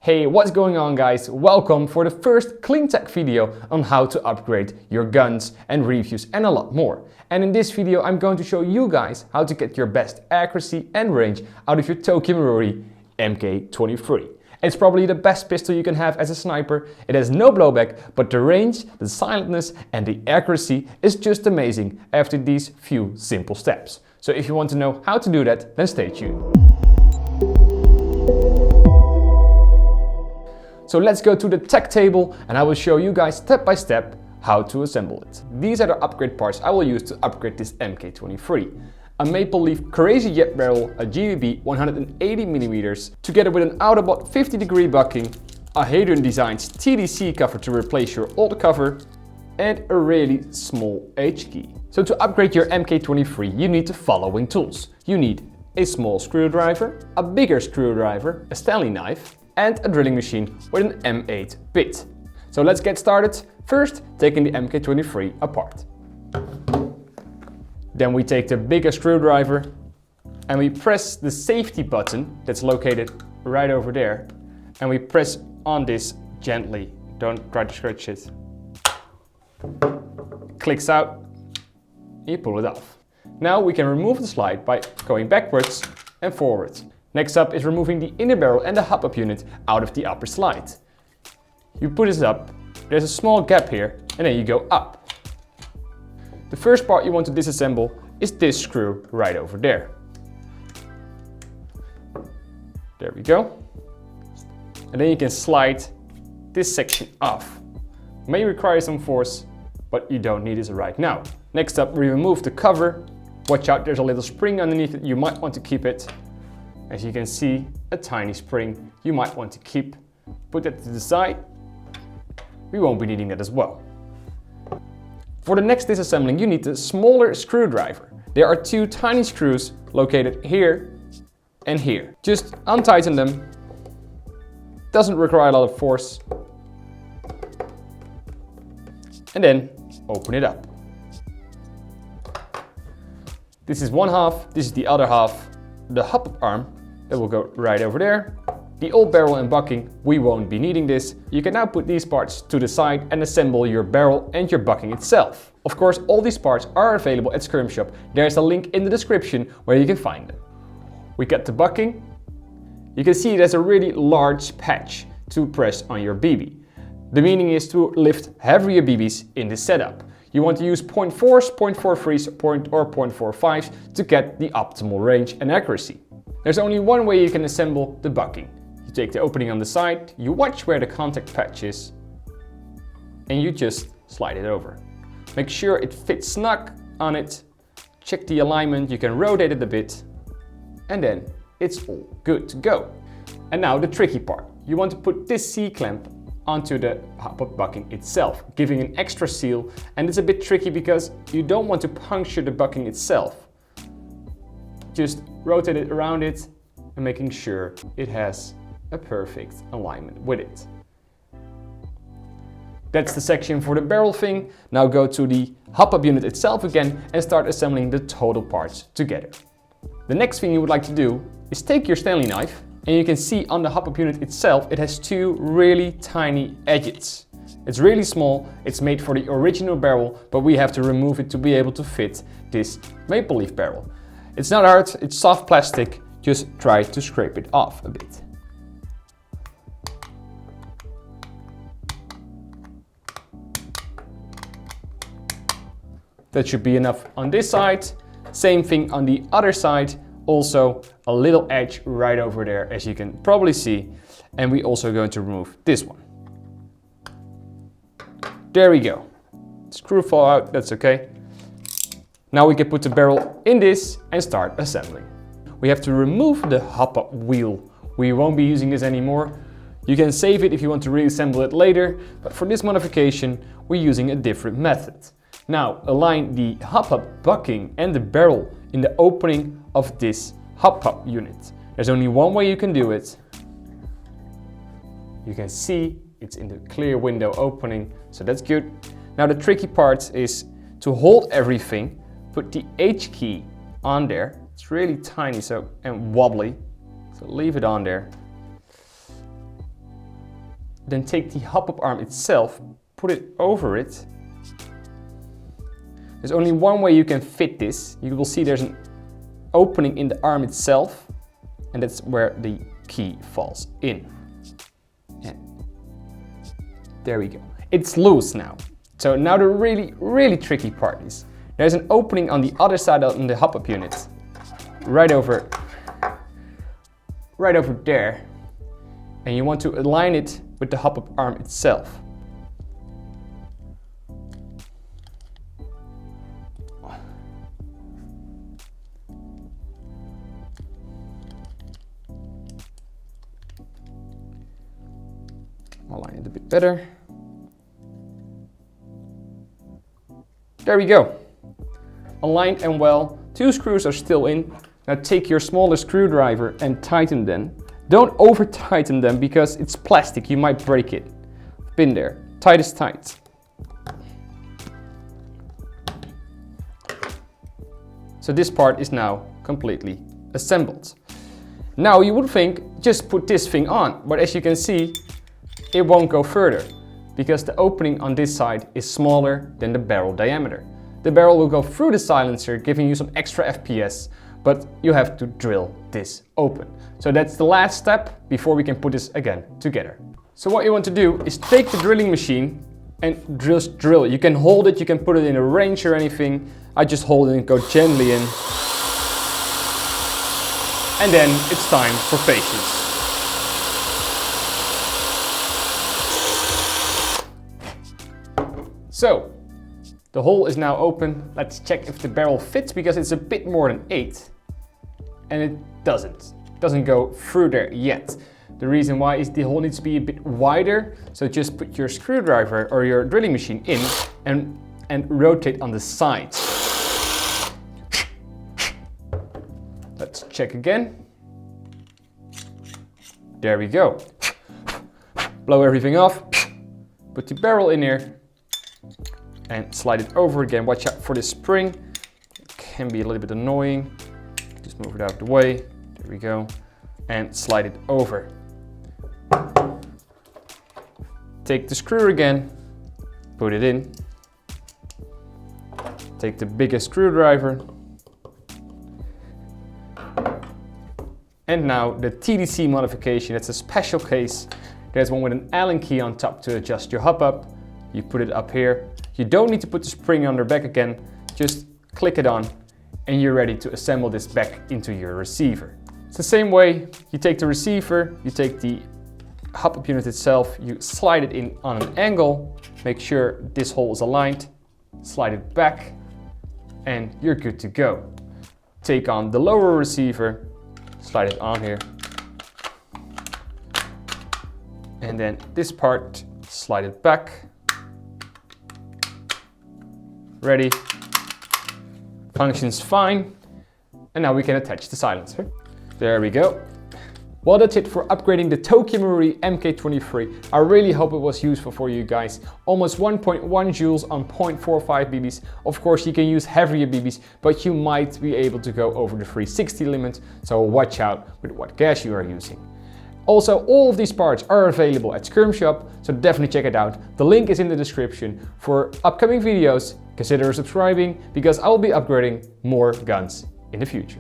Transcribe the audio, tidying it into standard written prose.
Hey, what's going on guys? Welcome for the first clean tech video on how to upgrade your guns and reviews and a lot more. And in this video I'm going to show you guys how to get your best accuracy and range out of your Tokyo Marui MK23. It's probably the best pistol you can have as a sniper. It has no blowback, but the range, the silentness and the accuracy is just amazing after these few simple steps. So if you want to know how to do that, then stay tuned. So let's go to the tech table and I will show you guys step by step how to assemble it. These are the upgrade parts I will use to upgrade this MK23. A maple leaf crazy jet barrel, a GVB 180mm, together with an Autobot 50-degree bucking, a Hadron Designs TDC cover to replace your old cover, and a really small H-key. So to upgrade your MK23 you need the following tools. You need a small screwdriver, a bigger screwdriver, a Stanley knife, and a drilling machine with an M8 bit. So let's get started. First, taking the MK23 apart. Then we take the bigger screwdriver and we press the safety button that's located right over there. And we press on this gently. Don't try to scratch it. Clicks out. You pull it off. Now we can remove the slide by going backwards and forwards. Next up is removing the inner barrel and the hop-up unit out of the upper slide. You put this up, there's a small gap here, and then you go up. The first part you want to disassemble is this screw right over there. There we go. And then you can slide this section off. May require some force, but you don't need it right now. Next up, we remove the cover. Watch out, there's a little spring underneath it, you might want to keep it. As you can see, a tiny spring you might want to keep. Put that to the side. We won't be needing that as well. For the next disassembling you need the smaller screwdriver. There are two tiny screws located here and here. Just untighten them. Doesn't require a lot of force. And then open it up. This is one half, this is the other half. The hop-up arm that will go right over there. The old barrel and bucking, we won't be needing this. You can now put these parts to the side and assemble your barrel and your bucking itself. Of course, all these parts are available at Cleanshot. There's a link in the description where you can find them. We got the bucking. You can see there's a really large patch to press on your BB. The meaning is to lift heavier BBs in this setup. You want to use 0.4s, 0.43s, or 0.45s to get the optimal range and accuracy. There's only one way you can assemble the bucking. You take the opening on the side, you watch where the contact patch is, and you just slide it over. Make sure it fits snug on it, check the alignment, you can rotate it a bit, and then it's all good to go. And now the tricky part. You want to put this C-clamp onto the hop-up bucking itself, giving an extra seal, and it's a bit tricky because you don't want to puncture the bucking itself. Just rotate it around it and making sure it has a perfect alignment with it. That's the section for the barrel thing. Now go to the hop-up unit itself again and start assembling the total parts together. The next thing you would like to do is take your Stanley knife, and you can see on the hop-up unit itself it has two really tiny edges. It's really small, it's made for the original barrel, but we have to remove it to be able to fit this maple leaf barrel. It's not hard, it's soft plastic, just try to scrape it off a bit. That should be enough on this side. Same thing on the other side. Also a little edge right over there, as you can probably see. And we also going to remove this one. There we go. Screw fall out, that's okay. Now we can put the barrel in this and start assembling. We have to remove the hop-up wheel. We won't be using this anymore. You can save it if you want to reassemble it later, but for this modification we're using a different method. Now align the hop-up bucking and the barrel in the opening of this hop-up unit. There's only one way you can do it. You can see it's in the clear window opening, so that's good. Now the tricky part is to hold everything, put the H key on there. It's really tiny and wobbly, so leave it on there. then take the hop-up arm itself, put it over it. There's only one way you can fit this. You will see there's an opening in the arm itself, and that's where the key falls in. And there we go. It's loose now. So now the really tricky part is there's an opening on the other side of the hop-up unit, right over there, and you want to align it with the hop-up arm itself. Align it a bit better. There we go. Aligned and well. 2 screws are still in. Now take your smaller screwdriver and tighten them. Don't over tighten them because it's plastic, you might break it. Pin there, tight is tight. So this part is now completely assembled. Now you would think, just put this thing on, but as you can see, it won't go further because the opening on this side is smaller than the barrel diameter. The barrel will go through the silencer, giving you some extra FPS, but you have to drill this open. So that's the last step before we can put this again together. So what you want to do is take the drilling machine and just drill it. You can hold it, you can put it in a wrench or anything. I just hold it and go gently in. And then it's time for patience. So, the hole is now open. Let's check if the barrel fits because it's a bit more than 8. And it doesn't go through there yet. The reason why is the hole needs to be a bit wider. So just put your screwdriver or your drilling machine in and rotate on the sides. Let's check again. There we go. Blow everything off. Put the barrel in here. And slide it over again. Watch out for this spring. It can be a little bit annoying. Just move it out of the way. There we go. And slide it over. Take the screw again. Put it in. Take the biggest screwdriver. And now the TDC modification. It's a special case. There's one with an Allen key on top to adjust your hop up. You put it up here. You don't need to put the spring on the back again, just click it on and you're ready to assemble this back into your receiver. It's the same way, you take the receiver, you take the hop-up unit itself, you slide it in on an angle, make sure this hole is aligned, slide it back and you're good to go. Take on the lower receiver, slide it on here, and then this part, slide it back. Ready, functions fine, and now we can attach the silencer. There we go. Well, that's it for upgrading the Tokyo Marui MK23. I really hope it was useful for you guys. Almost 1.1 joules on 0.45 BBs. Of course, you can use heavier BBs, but you might be able to go over the 360 limit, so watch out with what gas you are using. Also, all of these parts are available at Cleanshot, so definitely check it out. The link is in the description. For upcoming videos, consider subscribing because I will be upgrading more guns in the future.